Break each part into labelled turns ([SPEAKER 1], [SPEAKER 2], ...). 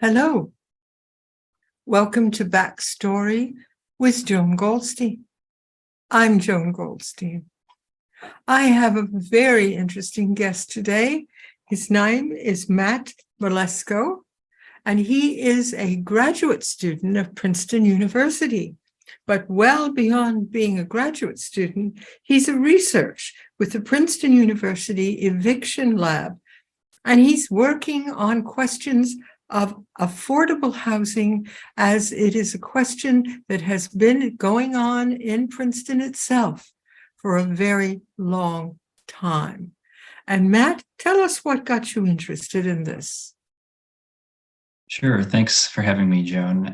[SPEAKER 1] Hello. Welcome to Backstory with Joan Goldstein. I'm Joan Goldstein. I have a very interesting guest today. His name is Mleczko, and he is a graduate student of Princeton University. But well beyond being a graduate student, he's a researcher with the Princeton University Eviction Lab, and he's working on questions of affordable housing, as it is a question that has been going on in Princeton itself for a very long time. And Matt, tell us what got you interested in this.
[SPEAKER 2] Sure. Thanks for having me, Joan.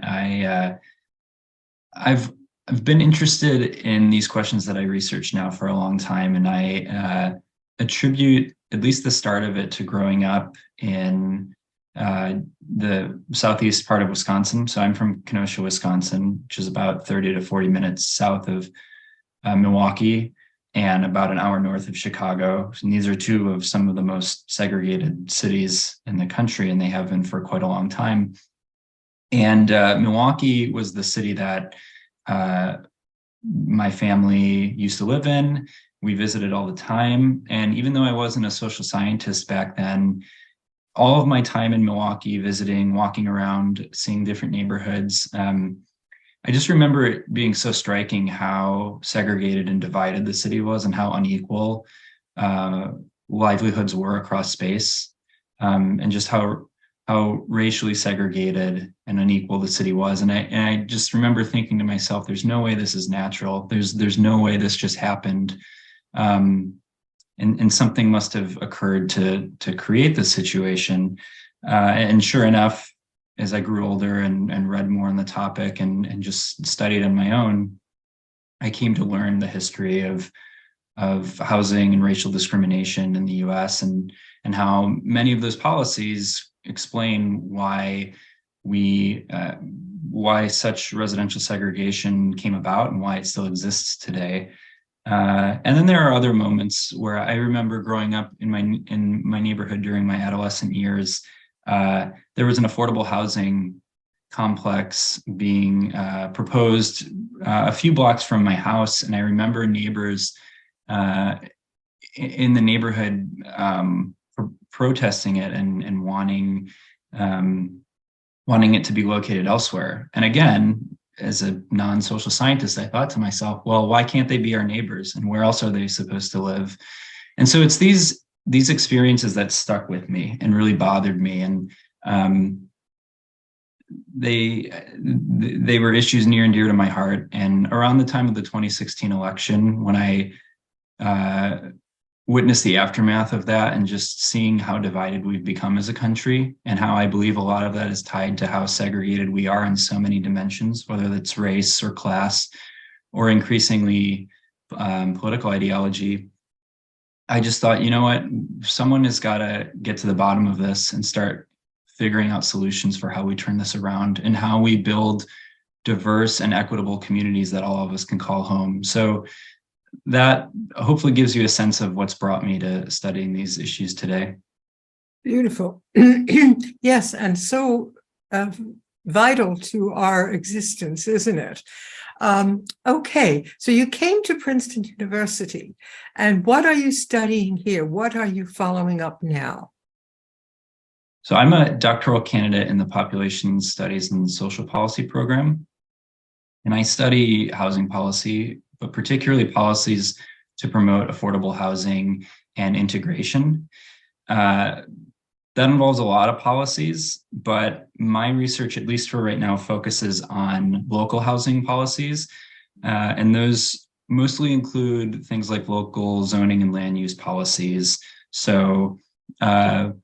[SPEAKER 2] I've been interested in these questions that I research now for a long time, and I attribute at least the start of it to growing up in the southeast part of Wisconsin. So I'm from Kenosha, Wisconsin, which is about 30 to 40 minutes south of Milwaukee and about an hour north of Chicago. And these are two of some of the most segregated cities in the country, and they have been for quite a long time. And Milwaukee was the city that my family used to live in. We visited all the time. And even though I wasn't a social scientist back then, all of my time in Milwaukee, visiting, walking around, seeing different neighborhoods, I just remember it being so striking how segregated and divided the city was and how unequal livelihoods were across space, and just how racially segregated and unequal the city was. And I just remember thinking to myself, there's no way this is natural. There's no way this just happened. And something must have occurred to create this situation. And sure enough, as I grew older and read more on the topic and just studied on my own, I came to learn the history of housing and racial discrimination in the US and how many of those policies explain why such residential segregation came about and why it still exists today. And then there are other moments where I remember growing up in my neighborhood during my adolescent years. There was an affordable housing complex being proposed a few blocks from my house, and I remember neighbors in the neighborhood protesting it and wanting it to be located elsewhere. And again, as a non-social scientist, I thought to myself, well, why can't they be our neighbors, and where else are they supposed to live? And so it's these experiences that stuck with me and really bothered me. And they were issues near and dear to my heart. And around the time of the 2016 election, when I witnessed the aftermath of that and just seeing how divided we've become as a country, and how I believe a lot of that is tied to how segregated we are in so many dimensions, whether it's race or class or increasingly political ideology, I just thought, you know what, someone has got to get to the bottom of this and start figuring out solutions for how we turn this around and how we build diverse and equitable communities that all of us can call home. So that hopefully gives you a sense of what's brought me to studying these issues today.
[SPEAKER 1] Beautiful. Yes, and so vital to our existence, isn't it? Okay, so you came to Princeton University, and what are you studying here? What are you following up now?
[SPEAKER 2] So I'm a doctoral candidate in the Population Studies and Social Policy program, and I study housing policy, but particularly policies to promote affordable housing and integration. That involves a lot of policies, but my research, at least for right now, focuses on local housing policies. And those mostly include things like local zoning and land use policies. So, the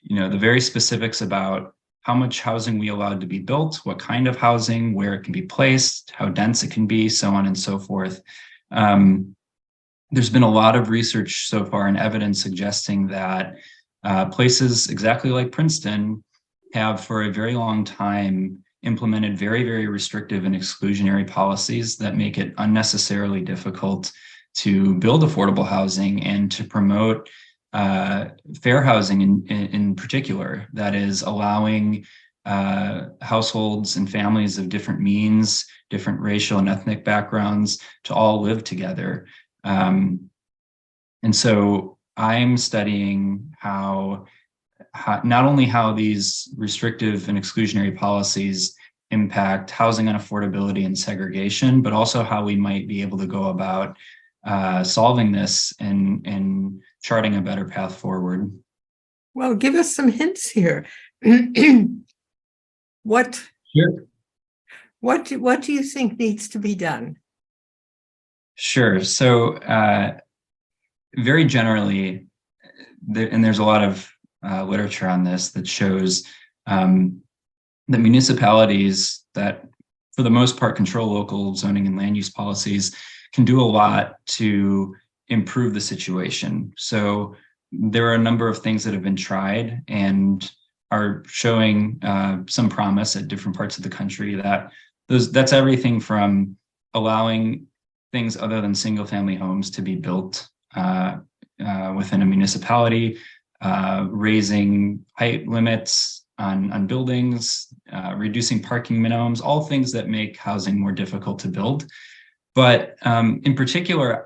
[SPEAKER 2] very specifics about how much housing we allowed to be built, what kind of housing, where it can be placed, how dense it can be, so on and so forth. There's been a lot of research so far and evidence suggesting that places exactly like Princeton have for a very long time implemented very, very restrictive and exclusionary policies that make it unnecessarily difficult to build affordable housing and to promote fair housing in particular, that is allowing households and families of different means, different racial and ethnic backgrounds to all live together. And so I'm studying how not only how these restrictive and exclusionary policies impact housing unaffordability and segregation, but also how we might be able to go about solving this and charting a better path forward.
[SPEAKER 1] Well, give us some hints here. What
[SPEAKER 2] Sure.
[SPEAKER 1] what do you think needs to be done?
[SPEAKER 2] Sure. So very generally, and there's a lot of literature on this that shows that municipalities that, for the most part, control local zoning and land use policies can do a lot to improve the situation. So there are a number of things that have been tried and are showing some promise at different parts of the country. That's everything from allowing things other than single family homes to be built within a municipality, raising height limits on buildings, reducing parking minimums, all things that make housing more difficult to build. But in particular,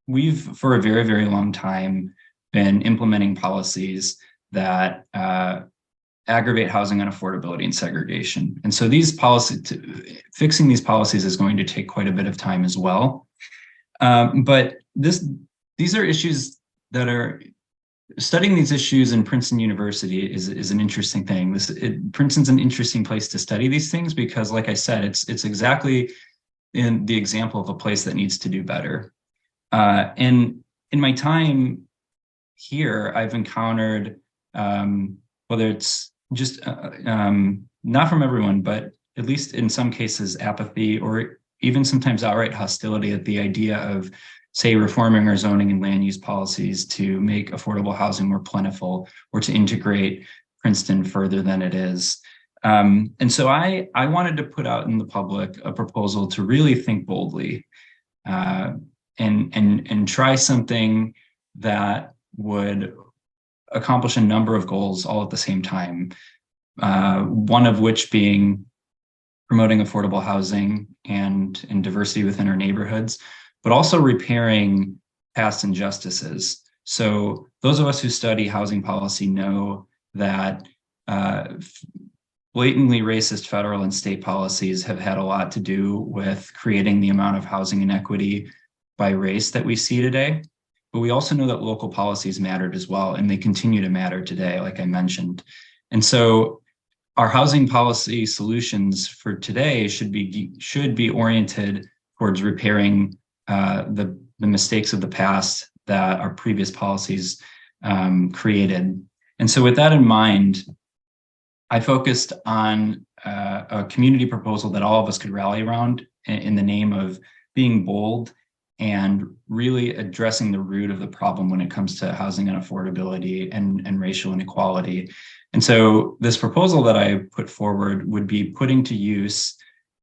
[SPEAKER 2] we've for a very, very long time been implementing policies that aggravate housing unaffordability and segregation. And so fixing these policies is going to take quite a bit of time as well. But these are issues that are studying these issues in Princeton University is an interesting thing. Princeton's an interesting place to study these things because, like I said, it's exactly in the example of a place that needs to do better. And in my time here, I've encountered, whether it's just not from everyone, but at least in some cases, apathy or even sometimes outright hostility at the idea of, say, reforming our zoning and land use policies to make affordable housing more plentiful or to integrate Princeton further than it is. And so I wanted to put out in the public a proposal to really think boldly and try something that would accomplish a number of goals all at the same time. One of which being promoting affordable housing and diversity within our neighborhoods, but also repairing past injustices. So those of us who study housing policy know that blatantly racist federal and state policies have had a lot to do with creating the amount of housing inequity by race that we see today. But we also know that local policies mattered as well, and they continue to matter today, like I mentioned. And so our housing policy solutions for today should be oriented towards repairing the mistakes of the past that our previous policies created. And so with that in mind, I focused on a community proposal that all of us could rally around in the name of being bold and really addressing the root of the problem when it comes to housing unaffordability and racial inequality. And so this proposal that I put forward would be putting to use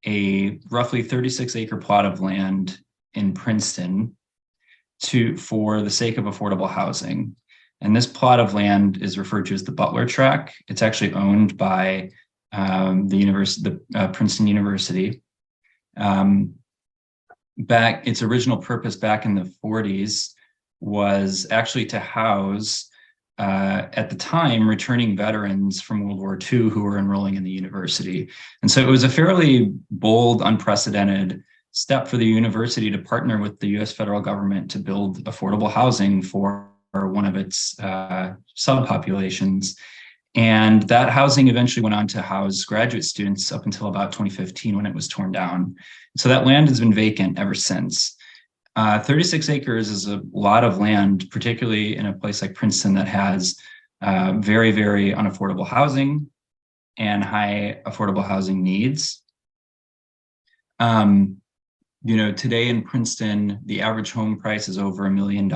[SPEAKER 2] a roughly 36-acre plot of land in Princeton for the sake of affordable housing. And this plot of land is referred to as the Butler Tract. It's actually owned by Princeton University. Its original purpose back in the 40s was actually to house, at the time, returning veterans from World War II who were enrolling in the university. And so it was a fairly bold, unprecedented step for the university to partner with the US federal government to build affordable housing for one of its subpopulations. And that housing eventually went on to house graduate students up until about 2015 when it was torn down. So that land has been vacant ever since. 36 acres is a lot of land, particularly in a place like Princeton that has very, very unaffordable housing and high affordable housing needs. Today in Princeton, the average home price is over $1 million.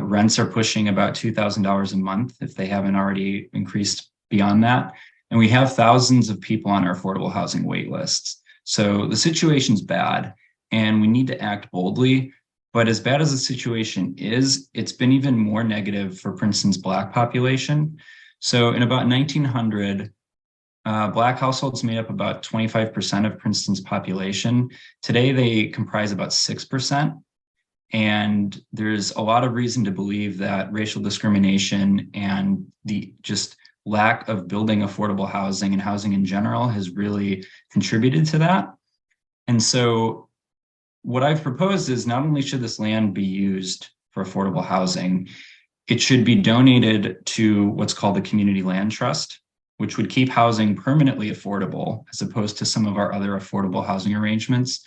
[SPEAKER 2] Rents are pushing about $2,000 a month if they haven't already increased beyond that. And we have thousands of people on our affordable housing wait lists. So the situation's bad and we need to act boldly. But as bad as the situation is, it's been even more negative for Princeton's Black population. So in about 1900, Black households made up about 25% of Princeton's population. Today, they comprise about 6%. And there's a lot of reason to believe that racial discrimination and the just lack of building affordable housing and housing in general has really contributed to that. And so what I've proposed is not only should this land be used for affordable housing, it should be donated to what's called the Community Land Trust, which would keep housing permanently affordable as opposed to some of our other affordable housing arrangements.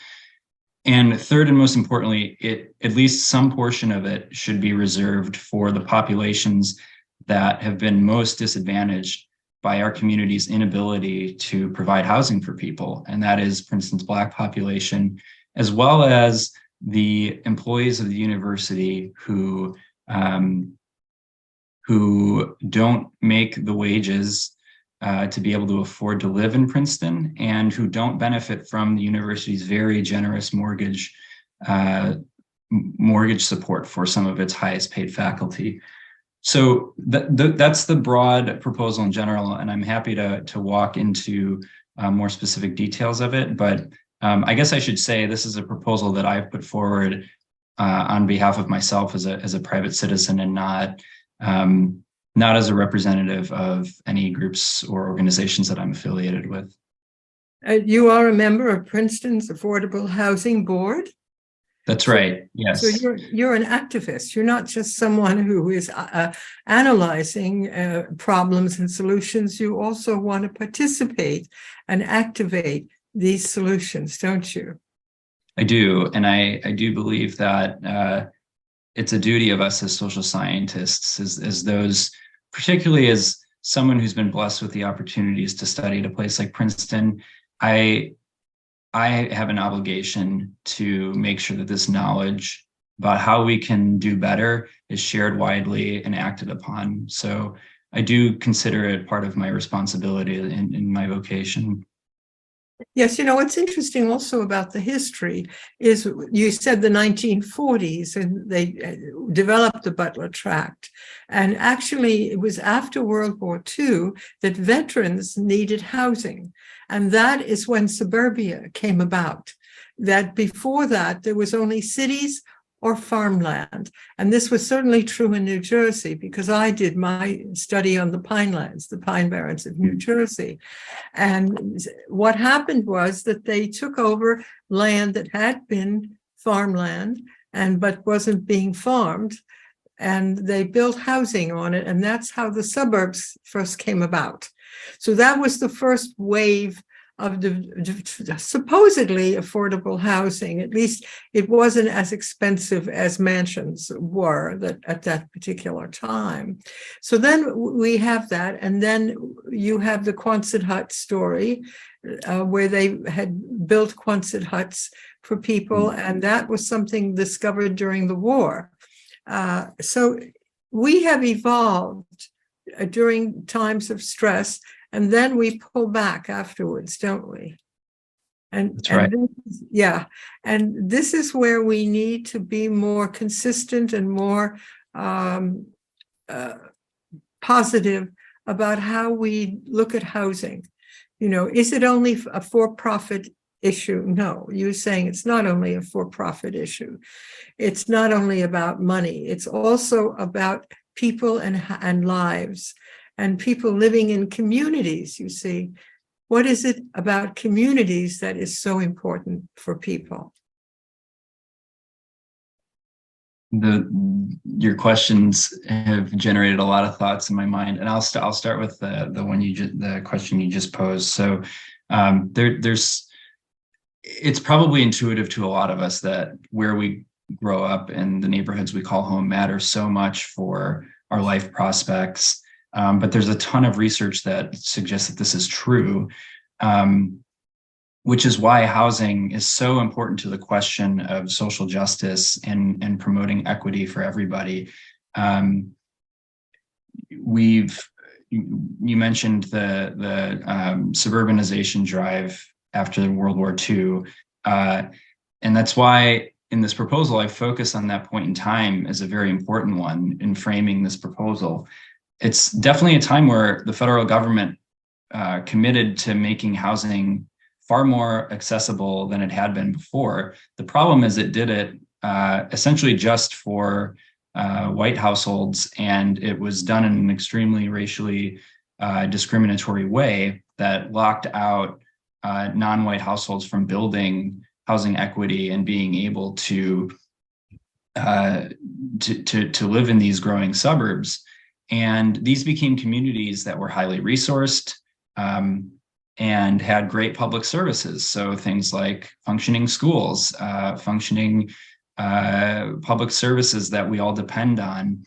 [SPEAKER 2] And third, and most importantly, at least some portion of it should be reserved for the populations that have been most disadvantaged by our community's inability to provide housing for people. And that is Princeton's Black population, as well as the employees of the university who don't make the wages to be able to afford to live in Princeton, and who don't benefit from the university's very generous mortgage support for some of its highest paid faculty. So that's the broad proposal in general, and I'm happy to walk into more specific details of it. But I guess I should say this is a proposal that I've put forward on behalf of myself as a private citizen, and not as a representative of any groups or organizations that I'm affiliated with.
[SPEAKER 1] You are a member of Princeton's Affordable Housing Board?
[SPEAKER 2] That's right, yes.
[SPEAKER 1] So you're an activist. You're not just someone who is analyzing problems and solutions. You also want to participate and activate these solutions, don't you?
[SPEAKER 2] I do, and I do believe that it's a duty of us as social scientists, as those, particularly as someone who's been blessed with the opportunities to study at a place like Princeton, I have an obligation to make sure that this knowledge about how we can do better is shared widely and acted upon. So I do consider it part of my responsibility in my vocation.
[SPEAKER 1] Yes, what's interesting also about the history is you said the 1940s, and they developed the Butler Tract. And actually, it was after World War II that veterans needed housing. And that is when suburbia came about. That before that, there was only cities or farmland. And this was certainly true in New Jersey, because I did my study on the Pinelands, the Pine Barrens of New Jersey. And what happened was that they took over land that had been farmland but wasn't being farmed, and they built housing on it. And that's how the suburbs first came about. So that was the first wave of the supposedly affordable housing. At least it wasn't as expensive as mansions were at that particular time. So then we have that, and then you have the Quonset hut story, where they had built Quonset huts for people, and that was something discovered during the war. So we have evolved during times of stress, and then we pull back afterwards, don't we?
[SPEAKER 2] That's right.
[SPEAKER 1] And this is where we need to be more consistent and more positive about how we look at housing. Is it only a for-profit issue? No, you're saying it's not only a for-profit issue. It's not only about money. It's also about people and lives, and people living in communities. You see, what is it about communities that is so important for people?
[SPEAKER 2] Your questions have generated a lot of thoughts in my mind, and I'll start with the question you just posed. So it's probably intuitive to a lot of us that where we grow up and the neighborhoods we call home matter so much for our life prospects. But there's a ton of research that suggests that this is true, which is why housing is so important to the question of social justice and promoting equity for everybody. You mentioned the suburbanization drive after World War II, and that's why in this proposal I focus on that point in time as a very important one in framing this proposal. it's definitely a time where the federal government committed to making housing far more accessible than it had been before. The problem is it did it essentially just for white households, and it was done in an extremely racially discriminatory way that locked out non-white households from building housing equity and being able to live in these growing suburbs. And these became communities that were highly resourced and had great public services. So things like functioning schools, functioning public services that we all depend on.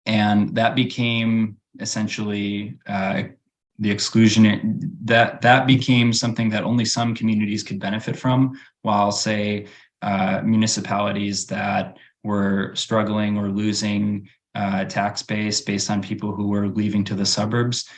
[SPEAKER 2] And that became essentially the exclusion, that became something that only some communities could benefit from, while, say, municipalities that were struggling or losing tax base based on people who were leaving to the suburbs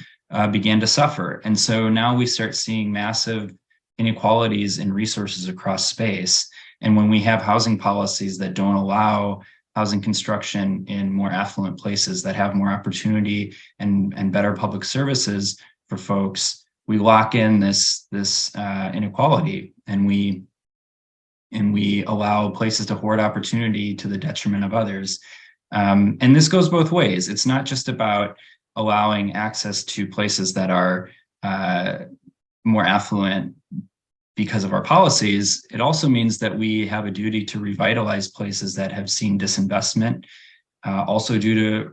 [SPEAKER 2] began to suffer. And so now we start seeing massive inequalities in resources across space. And when we have housing policies that don't allow housing construction in more affluent places that have more opportunity and better public services for folks, we lock in this inequality, and we allow places to hoard opportunity to the detriment of others. And this goes both ways. It's not just about allowing access to places that are more affluent because of our policies. It also means that we have a duty to revitalize places that have seen disinvestment, also due to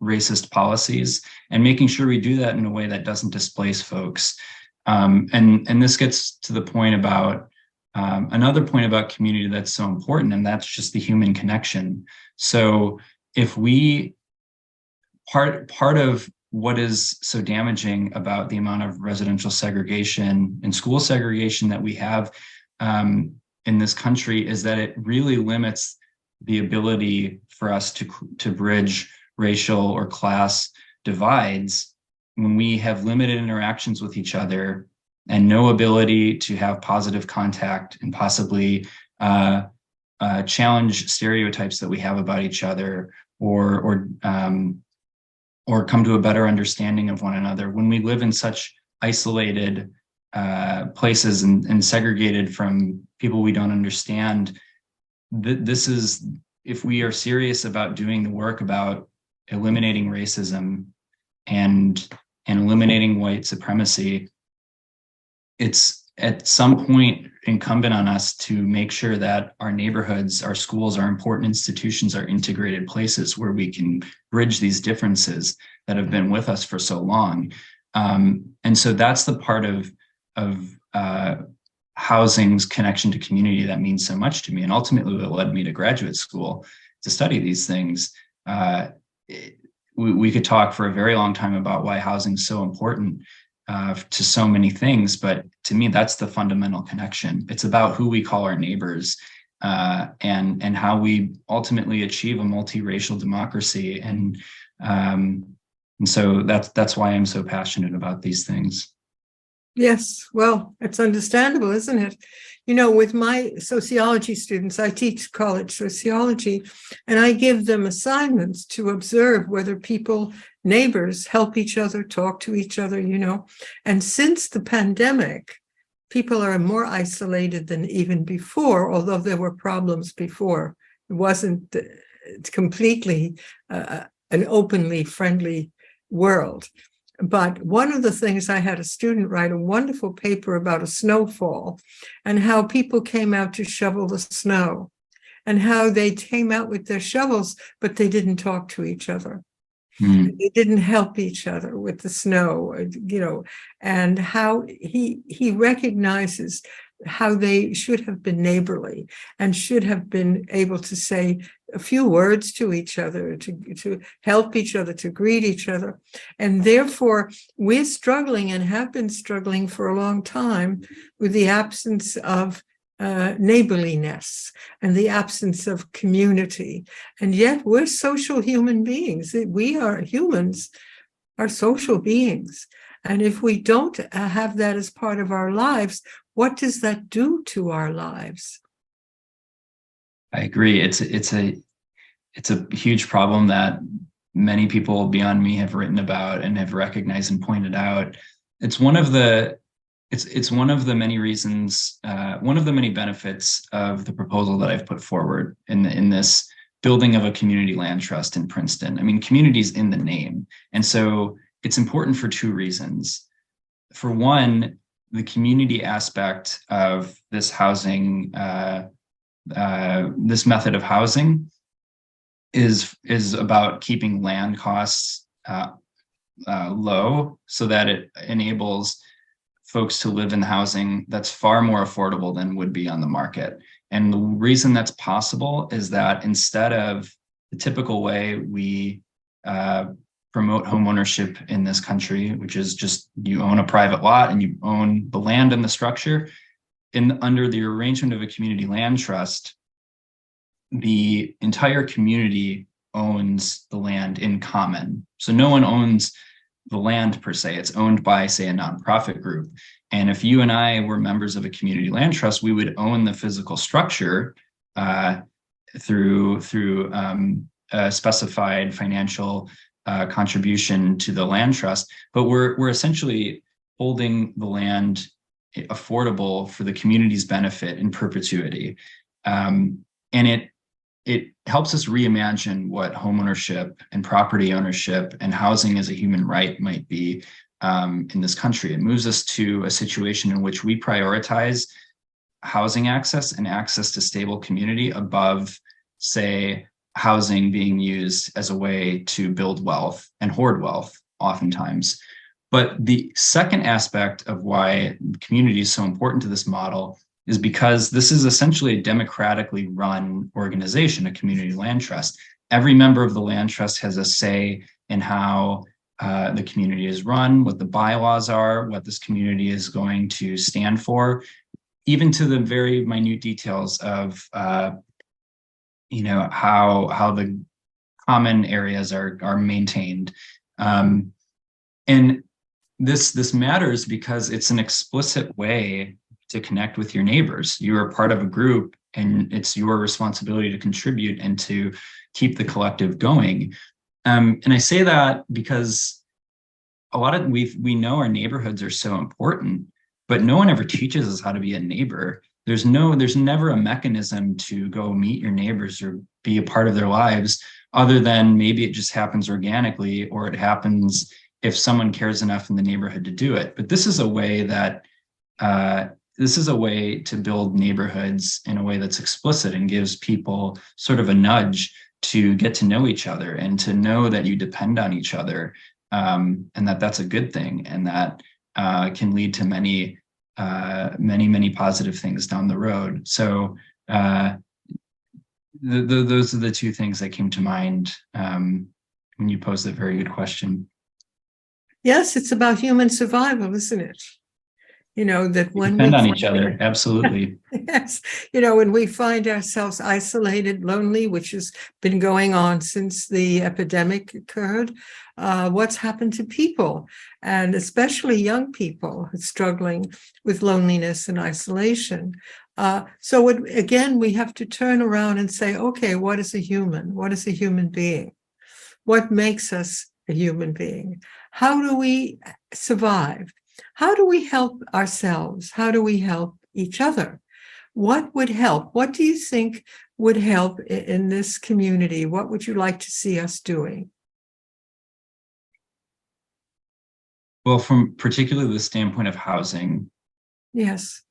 [SPEAKER 2] racist policies, and making sure we do that in a way that doesn't displace folks. And this gets to the point about another point about community that's so important, and that's just the human connection. So if we, part of what is so damaging about the amount of residential segregation and school segregation that we have in this country is that it really limits the ability for us to bridge racial or class divides when we have limited interactions with each other and no ability to have positive contact and possibly challenge stereotypes that we have about each other, or come to a better understanding of one another. When we live in such isolated places and segregated from people we don't understand, this is, if we are serious about doing the work about eliminating racism and eliminating white supremacy, it's at some point incumbent on us to make sure that our neighborhoods, our schools, our important institutions are integrated places where we can bridge these differences that have been with us for so long. And so that's the part of housing's connection to community that means so much to me, and ultimately what led me to graduate school to study these things. We could talk for a very long time about why housing is so important to so many things, but to me, that's the fundamental connection. It's about who we call our neighbors, and how we ultimately achieve a multiracial democracy. And so that's why I'm so passionate about these things.
[SPEAKER 1] Yes, well, it's understandable, isn't it? You know, with my sociology students, I teach college sociology, and I give them assignments to observe whether people, neighbors, help each other, talk to each other, you know. And since the pandemic, people are more isolated than even before, although there were problems before. It wasn't completely an openly friendly world. But one of the things, I had a student write a wonderful paper about a snowfall and how people came out to shovel the snow and how they came out with their shovels, but they didn't talk to each other. They didn't help each other with the snow, you know, and how he recognizes how they should have been neighborly and should have been able to say a few words to each other, to help each other, to greet each other. And therefore, we're struggling and have been struggling for a long time with the absence of neighborliness and the absence of community. And yet we're social human beings. We are humans, are social beings. And if we don't have that as part of our lives, what does that do to our lives?
[SPEAKER 2] I agree. It's a huge problem that many people beyond me have written about and have recognized and pointed out. It's one of the many reasons, one of the many benefits of the proposal that I've put forward in this building of a community land trust in Princeton. I mean, community's in the name. And so it's important for two reasons. For one, the community aspect of this housing, this method of housing is about keeping land costs low so that it enables folks to live in housing that's far more affordable than would be on the market. And the reason that's possible is that instead of the typical way we promote homeownership in this country, which is just you own a private lot and you own the land and the structure, under the arrangement of a community land trust, the entire community owns the land in common. So no one owns the land per se. It's owned by, say, a nonprofit group. And if you and I were members of a community land trust, we would own the physical structure through a specified financial contribution to the land trust. But we're essentially holding the land affordable for the community's benefit in perpetuity. And it helps us reimagine what homeownership and property ownership and housing as a human right might be in this country. It moves us to a situation in which we prioritize housing access and access to stable community above, say, housing being used as a way to build wealth and hoard wealth oftentimes. But the second aspect of why community is so important to this model is because this is essentially a democratically run organization, a community land trust. Every member of the land trust has a say in how the community is run, what the bylaws are, what this community is going to stand for, even to the very minute details of how the common areas are maintained. And this matters because it's an explicit way to connect with your neighbors. You are part of a group and it's your responsibility to contribute and to keep the collective going. And I say that because we know our neighborhoods are so important, but no one ever teaches us how to be a neighbor. There's never a mechanism to go meet your neighbors or be a part of their lives, other than maybe it just happens organically, or it happens if someone cares enough in the neighborhood to do it. But this is a way to build neighborhoods in a way that's explicit and gives people sort of a nudge to get to know each other and to know that you depend on each other, and that's a good thing, and that can lead to many positive things down the road. So those are the two things that came to mind when you posed that very good question.
[SPEAKER 1] Yes, it's about human survival, isn't it? That when we
[SPEAKER 2] depend on each other, absolutely.
[SPEAKER 1] Yes, when we find ourselves isolated, lonely, which has been going on since the epidemic occurred, what's happened to people, and especially young people struggling with loneliness and isolation. So again, we have to turn around and say, okay, what is a human? What is a human being? What makes us a human being? How do we survive? How do we help ourselves? How do we help each other? What would help? What do you think would help in this community? What would you like to see us doing?
[SPEAKER 2] Well, from particularly the standpoint of housing,
[SPEAKER 1] yes,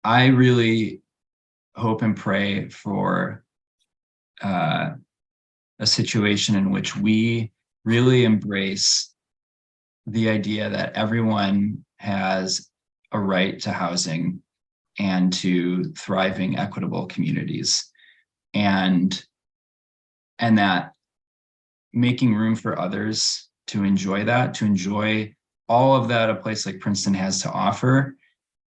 [SPEAKER 2] I really hope and pray for a situation in which we really embrace the idea that everyone has a right to housing and to thriving, equitable communities, and that making room for others to enjoy all of that a place like Princeton has to offer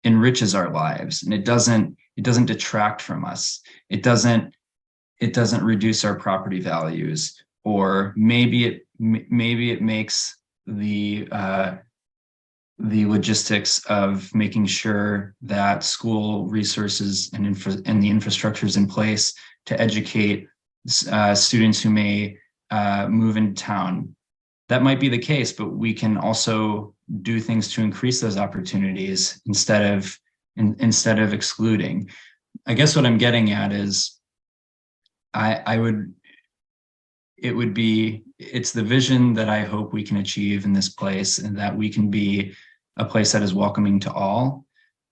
[SPEAKER 2] enriches our lives, and it doesn't detract from us. It doesn't reduce our property values, or maybe it makes the logistics of making sure that school resources and the infrastructure is in place to educate students who may move into town. That might be the case, but we can also do things to increase those opportunities instead of excluding. I guess what I'm getting at is it's the vision that I hope we can achieve in this place, and that we can be a place that is welcoming to all,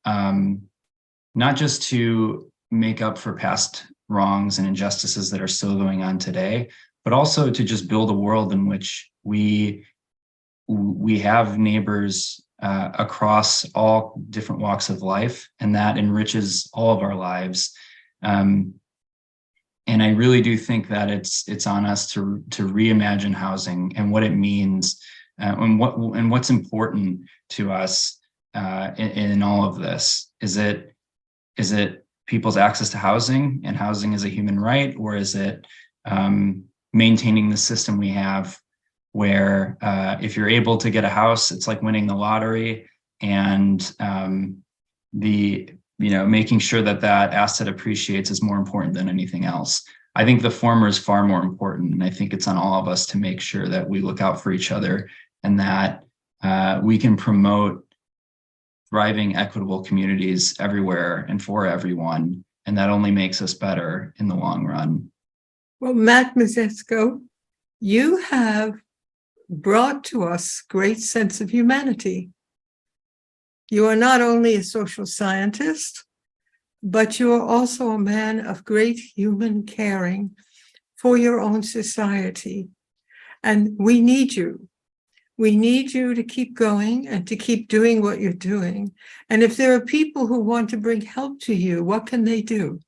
[SPEAKER 2] not just to make up for past wrongs and injustices that are still going on today, but also to just build a world in which we have neighbors across all different walks of life, and that enriches all of our lives. And I really do think that it's on us to reimagine housing and what it means, and what's important to us in all of this. Is it people's access to housing, and housing is a human right, or is it maintaining the system we have, where if you're able to get a house, it's like winning the lottery, and making sure that asset appreciates is more important than anything else. I think the former is far more important, and I think it's on all of us to make sure that we look out for each other, and that we can promote thriving, equitable communities everywhere and for everyone, and that only makes us better in the long run.
[SPEAKER 1] Well, Matt Mleczko, you have brought to us great sense of humanity. You are not only a social scientist, but you are also a man of great human caring for your own society. And we need you. We need you to keep going and to keep doing what you're doing. And if there are people who want to bring help to you, what can they do?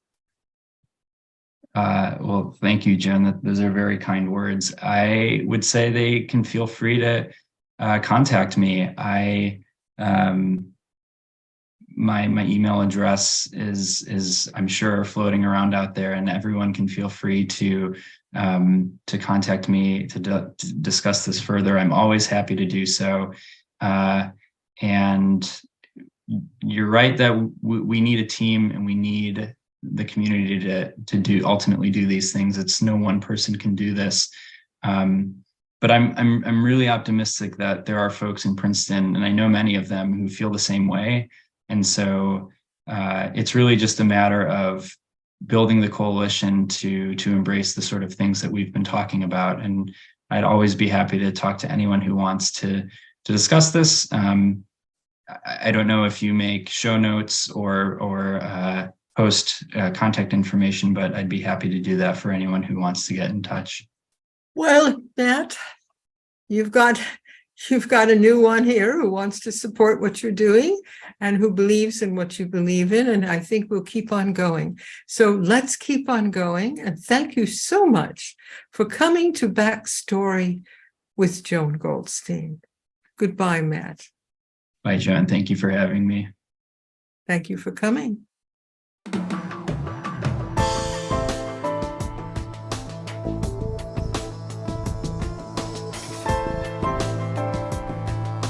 [SPEAKER 2] Well, thank you, Joan. Those are very kind words. I would say they can feel free to contact me. My email address is I'm sure floating around out there, and everyone can feel free to contact me to discuss this further. I'm always happy to do so. And you're right that we need a team, and we need the community to ultimately do these things. It's no one person can do this. But I'm really optimistic that there are folks in Princeton, and I know many of them, who feel the same way. And so it's really just a matter of building the coalition to embrace the sort of things that we've been talking about. And I'd always be happy to talk to anyone who wants to discuss this. I don't know if you make show notes or post contact information, but I'd be happy to do that for anyone who wants to get in touch.
[SPEAKER 1] Well, Matt, you've got a new one here who wants to support what you're doing and who believes in what you believe in. And I think we'll keep on going. So let's keep on going. And thank you so much for coming to Backstory with Joan Goldstein. Goodbye, Matt.
[SPEAKER 2] Bye, Joan. Thank you for having me.
[SPEAKER 1] Thank you for coming.